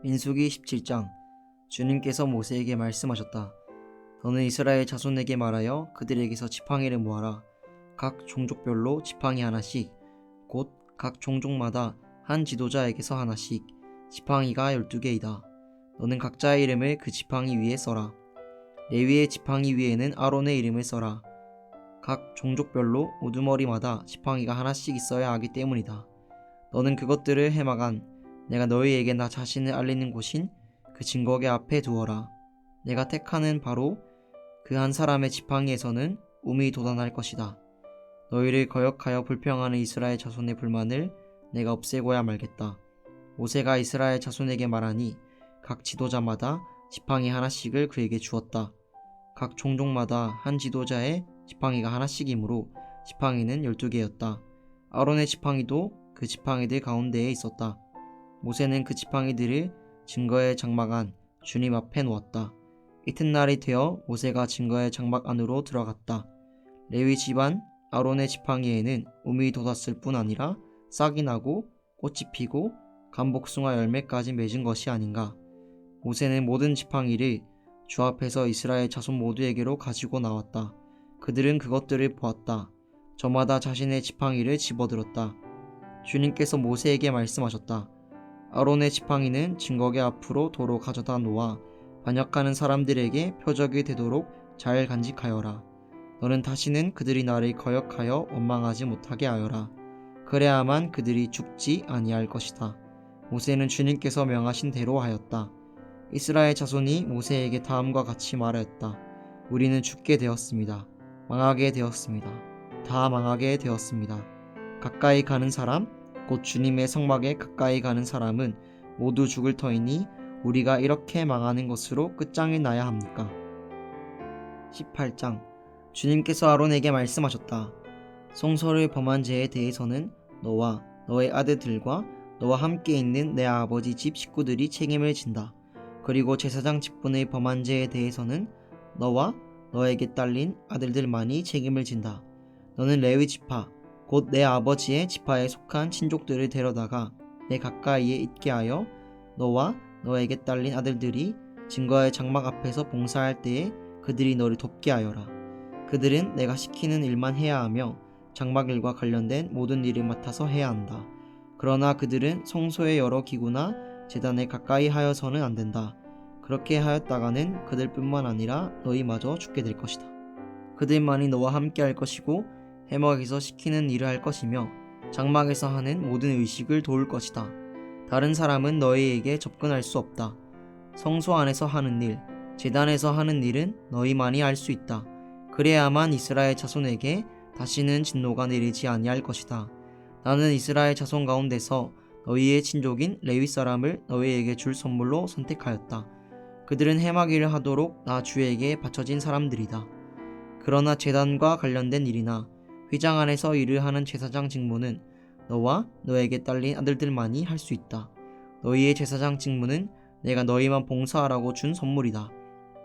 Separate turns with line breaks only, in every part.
민수기 17장. 주님께서 모세에게 말씀하셨다. 너는 이스라엘 자손에게 말하여 그들에게서 지팡이를 모아라. 각 종족별로 지팡이 하나씩, 곧 각 종족마다 한 지도자에게서 하나씩. 지팡이가 12개이다. 너는 각자의 이름을 그 지팡이 위에 써라. 레위의 지팡이 위에는 아론의 이름을 써라. 각 종족별로 우두머리마다 지팡이가 하나씩 있어야 하기 때문이다. 너는 그것들을 해마간 내가 너희에게 나 자신을 알리는 곳인 그 증거계 앞에 두어라. 내가 택하는 바로 그 한 사람의 지팡이에서는 움이 돋아날 것이다. 너희를 거역하여 불평하는 이스라엘 자손의 불만을 내가 없애고야 말겠다. 모세가 이스라엘 자손에게 말하니 각 지도자마다 지팡이 하나씩을 그에게 주었다. 각 종족마다 한 지도자의 지팡이가 하나씩이므로 지팡이는 12개였다. 아론의 지팡이도 그 지팡이들 가운데에 있었다. 모세는 그 지팡이들을 증거의 장막 안 주님 앞에 놓았다. 이튿날이 되어 모세가 증거의 장막 안으로 들어갔다. 레위 집안 아론의 지팡이에는 움이 돋았을 뿐 아니라 싹이 나고 꽃이 피고 감복숭아 열매까지 맺은 것이 아닌가. 모세는 모든 지팡이를 주 앞에서 이스라엘 자손 모두에게로 가지고 나왔다. 그들은 그것들을 보았다. 저마다 자신의 지팡이를 집어들었다. 주님께서 모세에게 말씀하셨다. 아론의 지팡이는 증거계 앞으로 도로 가져다 놓아 반역하는 사람들에게 표적이 되도록 잘 간직하여라. 너는 다시는 그들이 나를 거역하여 원망하지 못하게 하여라. 그래야만 그들이 죽지 아니할 것이다. 모세는 주님께서 명하신 대로 하였다. 이스라엘 자손이 모세에게 다음과 같이 말하였다. 우리는 죽게 되었습니다. 망하게 되었습니다. 다 망하게 되었습니다. 가까이 가는 사람, 곧 주님의 성막에 가까이 가는 사람은 모두 죽을 터이니 우리가 이렇게 망하는 것으로 끝장이 나야 합니까? 18장. 주님께서 아론에게 말씀하셨다. 성소를 범한 죄에 대해서는 너와 너의 아들들과 너와 함께 있는 내 아버지 집 식구들이 책임을 진다. 그리고 제사장 직분의 범한 죄에 대해서는 너와 너에게 딸린 아들들만이 책임을 진다. 너는 레위 지파, 곧 내 아버지의 지파에 속한 친족들을 데려다가 내 가까이에 있게 하여 너와 너에게 딸린 아들들이 증거의 장막 앞에서 봉사할 때에 그들이 너를 돕게 하여라. 그들은 내가 시키는 일만 해야 하며 장막 일과 관련된 모든 일을 맡아서 해야 한다. 그러나 그들은 성소의 여러 기구나 제단에 가까이 하여서는 안 된다. 그렇게 하였다가는 그들뿐만 아니라 너희마저 죽게 될 것이다. 그들만이 너와 함께 할 것이고 해먹에서 시키는 일을 할 것이며 장막에서 하는 모든 의식을 도울 것이다. 다른 사람은 너희에게 접근할 수 없다. 성소 안에서 하는 일, 제단에서 하는 일은 너희만이 할 수 있다. 그래야만 이스라엘 자손에게 다시는 진노가 내리지 아니할 것이다. 나는 이스라엘 자손 가운데서 너희의 친족인 레위 사람을 너희에게 줄 선물로 선택하였다. 그들은 해마기를 하도록 나 주에게 바쳐진 사람들이다. 그러나 제단과 관련된 일이나 휘장 안에서 일을 하는 제사장 직무는 너와 너에게 딸린 아들들만이 할 수 있다. 너희의 제사장 직무는 내가 너희만 봉사하라고 준 선물이다.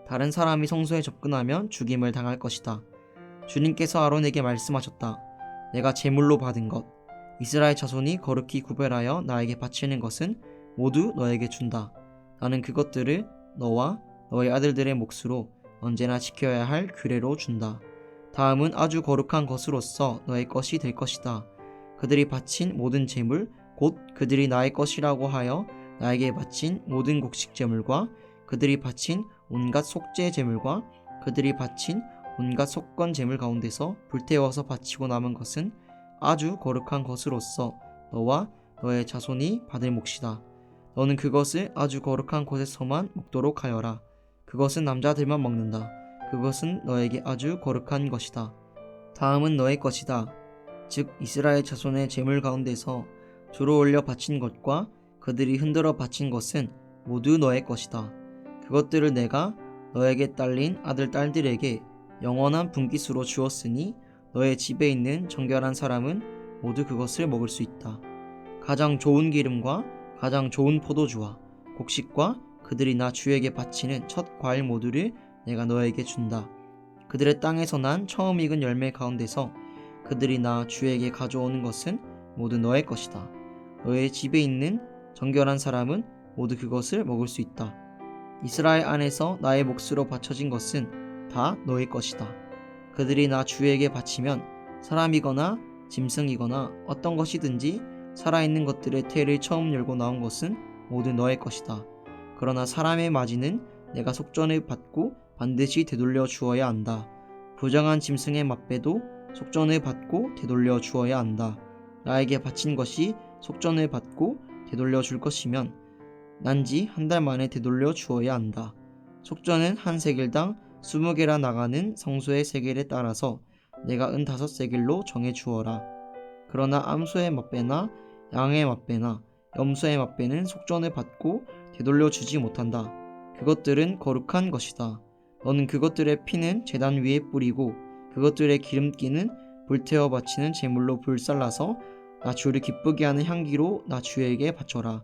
다른 사람이 성소에 접근하면 죽임을 당할 것이다. 주님께서 아론에게 말씀하셨다. 내가 제물로 받은 것, 이스라엘 자손이 거룩히 구별하여 나에게 바치는 것은 모두 너에게 준다. 나는 그것들을 너와 너의 아들들의 몫으로 언제나 지켜야 할 규례로 준다. 다음은 아주 거룩한 것으로서 너의 것이 될 것이다. 그들이 바친 모든 제물, 곧 그들이 나의 것이라고 하여 나에게 바친 모든 곡식 제물과 그들이 바친 온갖 속죄 제물과 그들이 바친 온갖 속건 제물 가운데서 불태워서 바치고 남은 것은 아주 거룩한 것으로서 너와 너의 자손이 받을 몫이다. 너는 그것을 아주 거룩한 곳에서만 먹도록 하여라. 그것은 남자들만 먹는다. 그것은 너에게 아주 거룩한 것이다. 다음은 너의 것이다. 즉 이스라엘 자손의 제물 가운데서 주로 올려 바친 것과 그들이 흔들어 바친 것은 모두 너의 것이다. 그것들을 내가 너에게 딸린 아들 딸들에게 영원한 분깃으로 주었으니 너의 집에 있는 정결한 사람은 모두 그것을 먹을 수 있다. 가장 좋은 기름과 가장 좋은 포도주와 곡식과 그들이 나 주에게 바치는 첫 과일 모두를 내가 너에게 준다. 그들의 땅에서 난 처음 익은 열매 가운데서 그들이 나 주에게 가져오는 것은 모두 너의 것이다. 너의 집에 있는 정결한 사람은 모두 그것을 먹을 수 있다. 이스라엘 안에서 나의 몫으로 바쳐진 것은 다 너의 것이다. 그들이 나 주에게 바치면 사람이거나 짐승이거나 어떤 것이든지 살아있는 것들의 태를 처음 열고 나온 것은 모두 너의 것이다. 그러나 사람의 마지는 내가 속전을 받고 반드시 되돌려 주어야 한다. 부정한 짐승의 맛배도 속전을 받고 되돌려 주어야 한다. 나에게 바친 것이 속전을 받고 되돌려 줄 것이면 난지 한 달 만에 되돌려 주어야 한다. 속전은 한 세겔당 20개라 나가는 성소의 세겔에 따라서 내가 은 5세겔로 정해 주어라. 그러나 암소의 맛배나 양의 맛배나 염소의 맛배는 속전을 받고 되돌려 주지 못한다. 그것들은 거룩한 것이다. 너는 그것들의 피는 제단 위에 뿌리고 그것들의 기름기는 불태워 바치는 제물로 불살라서 나 주를 기쁘게 하는 향기로 나 주에게 바쳐라.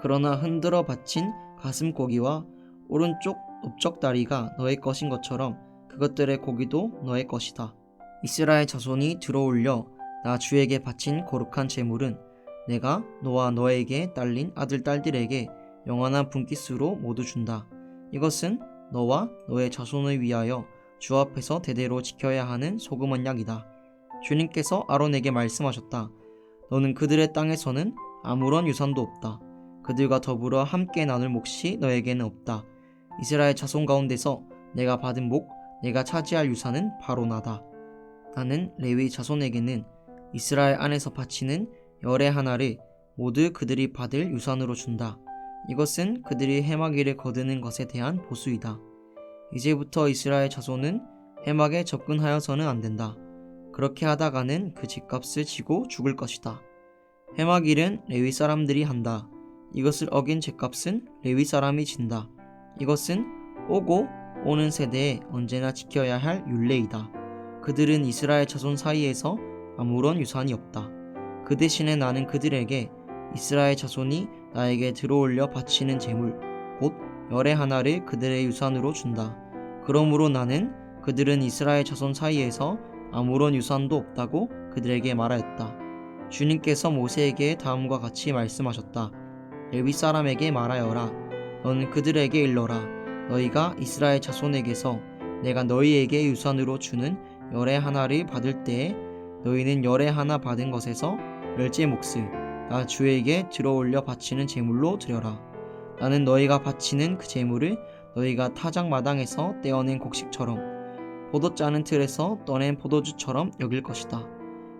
그러나 흔들어 바친 가슴고기와 오른쪽 넓적다리가 너의 것인 것처럼 그것들의 고기도 너의 것이다. 이스라엘 자손이 들어올려 나 주에게 바친 거룩한 제물은 내가 너와 너에게 딸린 아들 딸들에게 영원한 분깃으로 모두 준다. 이것은 너와 너의 자손을 위하여 주 앞에서 대대로 지켜야 하는 소금 언약이다. 주님께서 아론에게 말씀하셨다. 너는 그들의 땅에서는 아무런 유산도 없다. 그들과 더불어 함께 나눌 몫이 너에게는 없다. 이스라엘 자손 가운데서 내가 받은 목, 내가 차지할 유산은 바로 나다. 나는 레위 자손에게는 이스라엘 안에서 바치는 열의 하나를 모두 그들이 받을 유산으로 준다. 이것은 그들이 해마기를 거두는 것에 대한 보수이다. 이제부터 이스라엘 자손은 해막에 접근하여서는 안 된다. 그렇게 하다가는 그 집값을 지고 죽을 것이다. 해막일은 레위 사람들이 한다. 이것을 어긴 죄값은 레위 사람이 진다. 이것은 오고 오는 세대에 언제나 지켜야 할 율례이다. 그들은 이스라엘 자손 사이에서 아무런 유산이 없다. 그 대신에 나는 그들에게 이스라엘 자손이 나에게 들어올려 바치는 제물, 곧 열의 하나를 그들의 유산으로 준다. 그러므로 나는 그들은 이스라엘 자손 사이에서 아무런 유산도 없다고 그들에게 말하였다. 주님께서 모세에게 다음과 같이 말씀하셨다. 레위 사람에게 말하여라. 너는 그들에게 일러라. 너희가 이스라엘 자손에게서 내가 너희에게 유산으로 주는 열의 하나를 받을 때에 너희는 열의 하나 받은 것에서 열째 몫을 나 주에게 들어올려 바치는 제물로 드려라. 나는 너희가 바치는 그 제물을 너희가 타작 마당에서 떼어낸 곡식처럼 포도 짜는 틀에서 떠낸 포도주처럼 여길 것이다.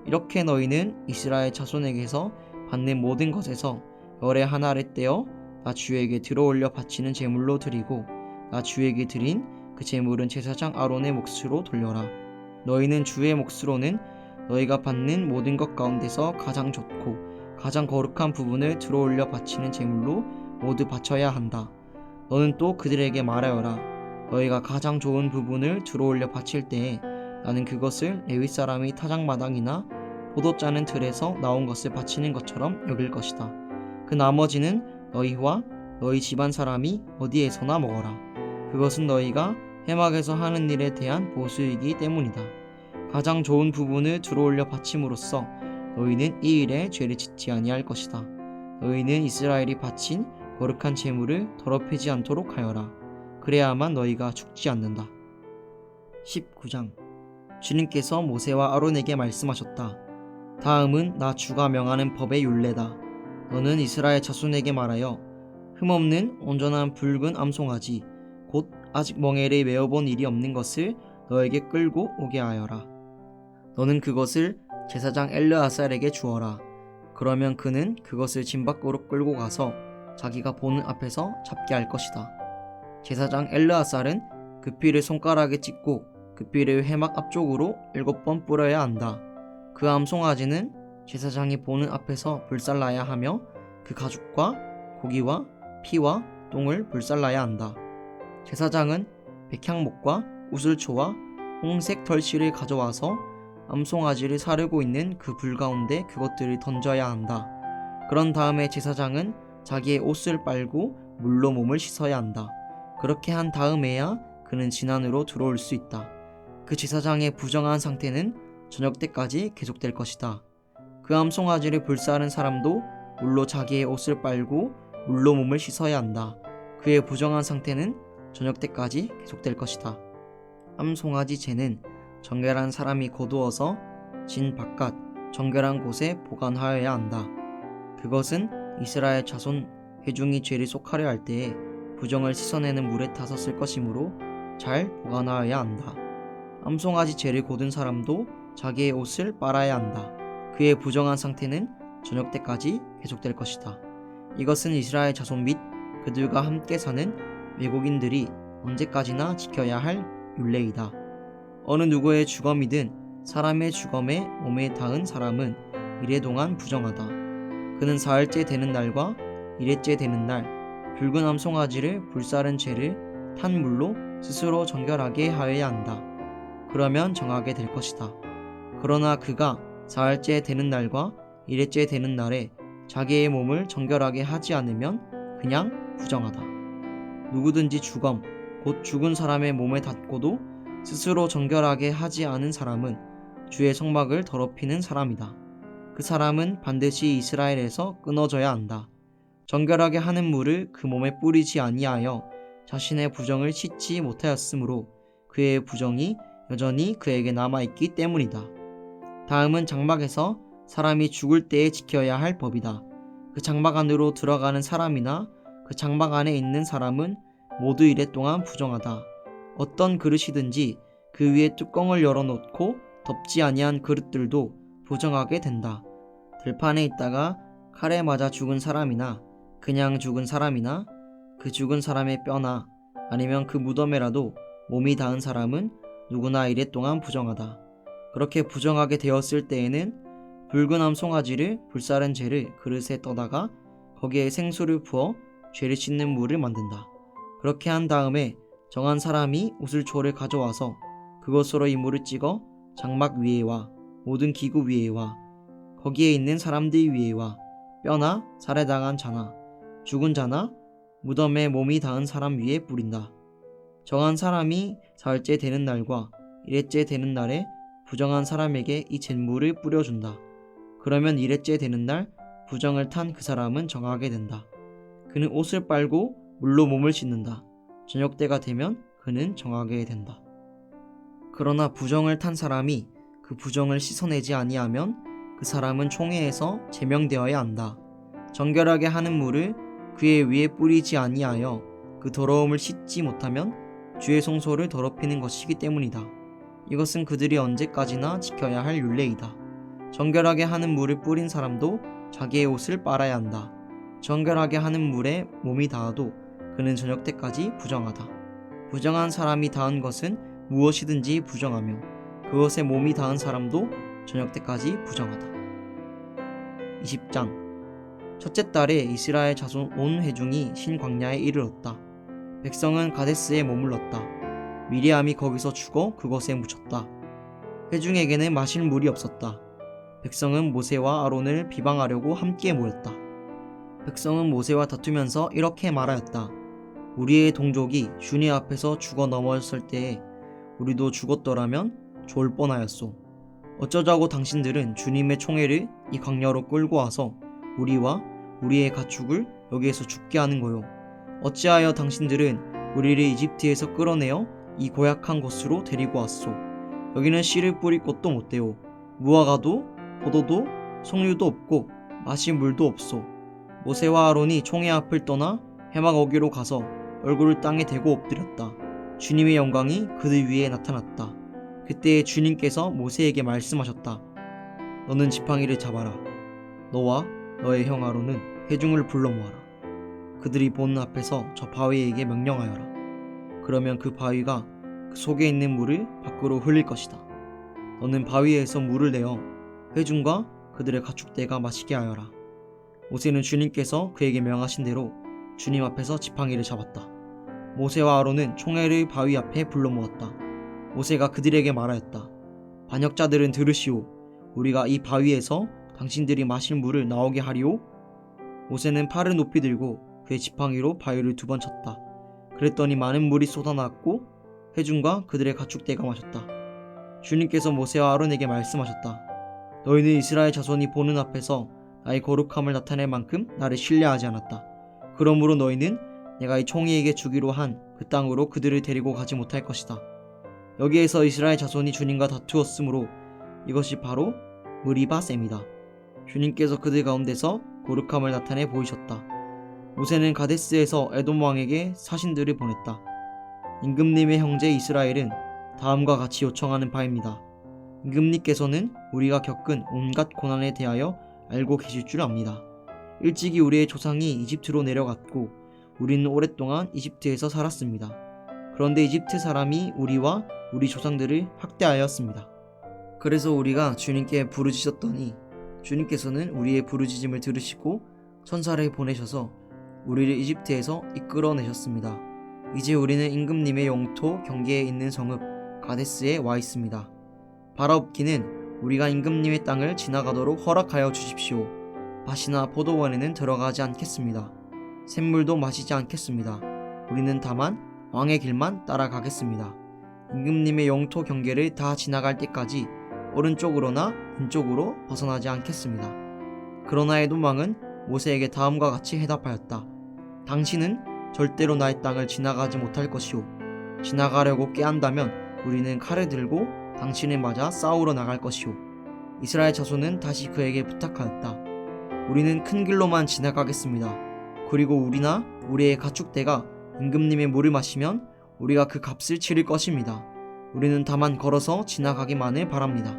이렇게 너희는 이스라엘 자손에게서 받는 모든 것에서 열의 하나를 떼어 나 주에게 들어올려 바치는 제물로 드리고 나 주에게 드린 그 제물은 제사장 아론의 몫으로 돌려라. 너희는 주의 몫으로는 너희가 받는 모든 것 가운데서 가장 좋고 가장 거룩한 부분을 들어올려 바치는 제물로 모두 바쳐야 한다. 너는 또 그들에게 말하여라. 너희가 가장 좋은 부분을 들어올려 바칠 때에 나는 그것을 레위 사람이 타작마당이나 포도 짜는 틀에서 나온 것을 바치는 것처럼 여길 것이다. 그 나머지는 너희와 너희 집안 사람이 어디에서나 먹어라. 그것은 너희가 해막에서 하는 일에 대한 보수이기 때문이다. 가장 좋은 부분을 들어올려 바침으로써 너희는 이 일에 죄를 짓지 아니할 것이다. 너희는 이스라엘이 바친 거룩한 제물을 더럽히지 않도록 하여라. 그래야만 너희가 죽지 않는다. 19장. 주님께서 모세와 아론에게 말씀하셨다. 다음은 나 주가 명하는 법의 율례다. 너는 이스라엘 자손에게 말하여 흠없는 온전한 붉은 암송아지 곧 아직 멍에를 메어본 일이 없는 것을 너에게 끌고 오게 하여라. 너는 그것을 제사장 엘르아살에게 주어라. 그러면 그는 그것을 진 밖으로 끌고 가서 자기가 보는 앞에서 잡게 할 것이다. 제사장 엘르아살은 그 피를 손가락에 찍고 그 피를 회막 앞쪽으로 7번 뿌려야 한다. 그 암송아지는 제사장이 보는 앞에서 불살라야 하며 그 가죽과 고기와 피와 똥을 불살라야 한다. 제사장은 백향목과 우슬초와 홍색 털실을 가져와서 암송아지를 사르고 있는 그 불 가운데 그것들을 던져야 한다. 그런 다음에 제사장은 자기의 옷을 빨고 물로 몸을 씻어야 한다. 그렇게 한 다음에야 그는 진안으로 들어올 수 있다. 그 제사장의 부정한 상태는 저녁 때까지 계속될 것이다. 그 암송아지를 불사른 사람도 물로 자기의 옷을 빨고 물로 몸을 씻어야 한다. 그의 부정한 상태는 저녁 때까지 계속될 것이다. 암송아지 재는 정결한 사람이 거두어서 진 바깥 정결한 곳에 보관하여야 한다. 그것은 이스라엘 자손 회중이 죄를 속하려 할 때에 부정을 씻어내는 물에 타서 쓸 것이므로 잘 보관하여야 한다. 암송아지 죄를 거둔 사람도 자기의 옷을 빨아야 한다. 그의 부정한 상태는 저녁 때까지 계속될 것이다. 이것은 이스라엘 자손 및 그들과 함께 사는 외국인들이 언제까지나 지켜야 할 율례이다. 어느 누구의 주검이든 사람의 주검에 몸에 닿은 사람은 이래 동안 부정하다. 그는 사흘째 되는 날과 일회째 되는 날 붉은 암송아지를 불사른 죄를 탄 물로 스스로 정결하게 하여야 한다. 그러면 정하게 될 것이다. 그러나 그가 사흘째 되는 날과 일회째 되는 날에 자기의 몸을 정결하게 하지 않으면 그냥 부정하다. 누구든지 주검, 곧 죽은 사람의 몸에 닿고도 스스로 정결하게 하지 않은 사람은 주의 성막을 더럽히는 사람이다. 그 사람은 반드시 이스라엘에서 끊어져야 한다. 정결하게 하는 물을 그 몸에 뿌리지 아니하여 자신의 부정을 씻지 못하였으므로 그의 부정이 여전히 그에게 남아있기 때문이다. 다음은 장막에서 사람이 죽을 때에 지켜야 할 법이다. 그 장막 안으로 들어가는 사람이나 그 장막 안에 있는 사람은 모두 이래 동안 부정하다. 어떤 그릇이든지 그 위에 뚜껑을 열어놓고 덮지 아니한 그릇들도 부정하게 된다. 들판에 있다가 칼에 맞아 죽은 사람이나 그냥 죽은 사람이나 그 죽은 사람의 뼈나 아니면 그 무덤에라도 몸이 닿은 사람은 누구나 이래 동안 부정하다. 그렇게 부정하게 되었을 때에는 붉은 암송아지를 불사른 재를 그릇에 떠다가 거기에 생수를 부어 죄를 씻는 물을 만든다. 그렇게 한 다음에 정한 사람이 우슬초를 가져와서 그것으로 이 물을 찍어 장막 위에와 모든 기구 위에와 거기에 있는 사람들 위에와 뼈나 살해당한 자나 죽은 자나 무덤에 몸이 닿은 사람 위에 뿌린다. 정한 사람이 사흘째 되는 날과 일회째 되는 날에 부정한 사람에게 이 잿물을 뿌려준다. 그러면 일회째 되는 날 부정을 탄 그 사람은 정하게 된다. 그는 옷을 빨고 물로 몸을 씻는다. 저녁 때가 되면 그는 정하게 된다. 그러나 부정을 탄 사람이 그 부정을 씻어내지 아니하면 그 사람은 총회에서 제명되어야 한다. 정결하게 하는 물을 그의 위에 뿌리지 아니하여 그 더러움을 씻지 못하면 주의 성소를 더럽히는 것이기 때문이다. 이것은 그들이 언제까지나 지켜야 할 율례이다. 정결하게 하는 물을 뿌린 사람도 자기의 옷을 빨아야 한다. 정결하게 하는 물에 몸이 닿아도 그는 저녁 때까지 부정하다. 부정한 사람이 닿은 것은 무엇이든지 부정하며 그것에 몸이 닿은 사람도 저녁 때까지 부정하다. 20장 첫째 달에 이스라엘 자손 온 회중이 신광야에 이르렀다. 백성은 가데스에 머물렀다. 미리암이 거기서 죽어 그것에 묻혔다. 회중에게는 마실 물이 없었다. 백성은 모세와 아론을 비방하려고 함께 모였다. 백성은 모세와 다투면서 이렇게 말하였다. 우리의 동족이 주님 앞에서 죽어 넘어졌을 때에 우리도 죽었더라면 좋을 뻔하였소. 어쩌자고 당신들은 주님의 총애를 이 광야로 끌고 와서 우리와 우리의 가축을 여기에서 죽게 하는 거요. 어찌하여 당신들은 우리를 이집트에서 끌어내어 이 고약한 곳으로 데리고 왔소. 여기는 씨를 뿌릴 곳도 못되오. 무화과도 포도도 석류도 없고 마실 물도 없소. 모세와 아론이 총회 앞을 떠나 해막 어귀로 가서 얼굴을 땅에 대고 엎드렸다. 주님의 영광이 그들 위에 나타났다. 그때 주님께서 모세에게 말씀하셨다. 너는 지팡이를 잡아라. 너와 너의 형 아론은 회중을 불러 모아라. 그들이 보는 앞에서 저 바위에게 명령하여라. 그러면 그 바위가 그 속에 있는 물을 밖으로 흘릴 것이다. 너는 바위에서 물을 내어 회중과 그들의 가축대가 마시게 하여라. 모세는 주님께서 그에게 명하신 대로 주님 앞에서 지팡이를 잡았다. 모세와 아론은 총회를 바위 앞에 불러 모았다. 모세가 그들에게 말하였다. 반역자들은 들으시오. 우리가 이 바위에서 당신들이 마실 물을 나오게 하리오? 모세는 팔을 높이 들고 그의 지팡이로 바위를 2번 쳤다. 그랬더니 많은 물이 쏟아나왔고 회중과 그들의 가축대가 마셨다. 주님께서 모세와 아론에게 말씀하셨다. 너희는 이스라엘 자손이 보는 앞에서 나의 거룩함을 나타낼 만큼 나를 신뢰하지 않았다. 그러므로 너희는 내가 이 총이에게 주기로 한 그 땅으로 그들을 데리고 가지 못할 것이다. 여기에서 이스라엘 자손이 주님과 다투었으므로 이것이 바로 무리바셈이다. 주님께서 그들 가운데서 거룩함을 나타내 보이셨다. 모세는 가데스에서 에돔 왕에게 사신들을 보냈다. 임금님의 형제 이스라엘은 다음과 같이 요청하는 바입니다. 임금님께서는 우리가 겪은 온갖 고난에 대하여 알고 계실 줄 압니다. 일찍이 우리의 조상이 이집트로 내려갔고 우리는 오랫동안 이집트에서 살았습니다. 그런데 이집트 사람이 우리와 우리 조상들을 학대하였습니다. 그래서 우리가 주님께 부르짖었더니 주님께서는 우리의 부르짖음을 들으시고 천사를 보내셔서 우리를 이집트에서 이끌어내셨습니다. 이제 우리는 임금님의 영토 경계에 있는 성읍 가데스에 와 있습니다. 바라옵기는 우리가 임금님의 땅을 지나가도록 허락하여 주십시오. 밭이나 포도원에는 들어가지 않겠습니다. 샘물도 마시지 않겠습니다. 우리는 다만 왕의 길만 따라가겠습니다. 임금님의 영토 경계를 다 지나갈 때까지 오른쪽으로나 왼쪽으로 벗어나지 않겠습니다. 그러나 에돔 왕은 모세에게 다음과 같이 해답하였다. 당신은 절대로 나의 땅을 지나가지 못할 것이오. 지나가려고 꾀한다면 우리는 칼을 들고 당신을 맞아 싸우러 나갈 것이오. 이스라엘 자손은 다시 그에게 부탁하였다. 우리는 큰 길로만 지나가겠습니다. 그리고 우리나 우리의 가축대가 임금님의 물을 마시면 우리가 그 값을 치를 것입니다. 우리는 다만 걸어서 지나가기만을 바랍니다.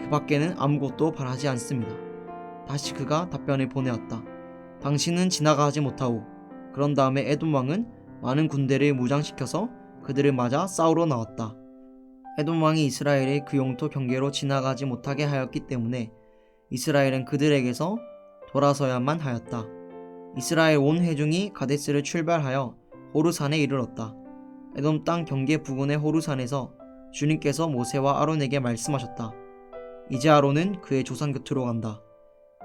그 밖에는 아무것도 바라지 않습니다. 다시 그가 답변을 보내었다. 당신은 지나가지 못하오. 그런 다음에 에돔 왕은 많은 군대를 무장시켜서 그들을 맞아 싸우러 나왔다. 에돔 왕이 이스라엘의 그 영토 경계로 지나가지 못하게 하였기 때문에 이스라엘은 그들에게서 돌아서야만 하였다. 이스라엘 온 회중이 가데스를 출발하여 호르산에 이르렀다. 에돔 땅 경계 부근의 호르산에서 주님께서 모세와 아론에게 말씀하셨다. 이제 아론은 그의 조상 곁으로 간다.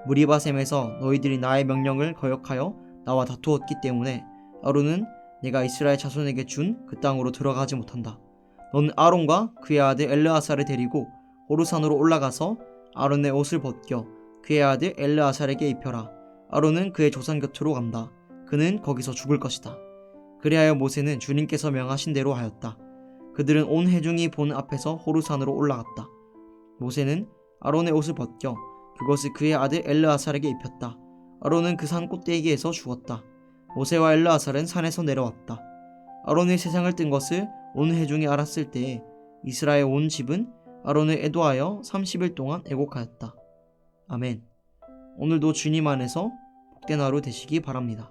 무리바셈에서 너희들이 나의 명령을 거역하여 나와 다투었기 때문에 아론은 내가 이스라엘 자손에게 준 그 땅으로 들어가지 못한다. 넌 아론과 그의 아들 엘르아살을 데리고 호르산으로 올라가서 아론의 옷을 벗겨 그의 아들 엘르아살에게 입혀라. 아론은 그의 조상 곁으로 간다. 그는 거기서 죽을 것이다. 그리하여 모세는 주님께서 명하신 대로 하였다. 그들은 온 회중이 본 앞에서 호르산으로 올라갔다. 모세는 아론의 옷을 벗겨 그것을 그의 아들 엘르아살에게 입혔다. 아론은 그 산 꼭대기에서 죽었다. 모세와 엘르아살은 산에서 내려왔다. 아론이 세상을 뜬 것을 온 회중이 알았을 때에 이스라엘 온 집은 아론을 애도하여 30일 동안 애곡하였다. 아멘. 오늘도 주님 안에서 복된 하루 되시기 바랍니다.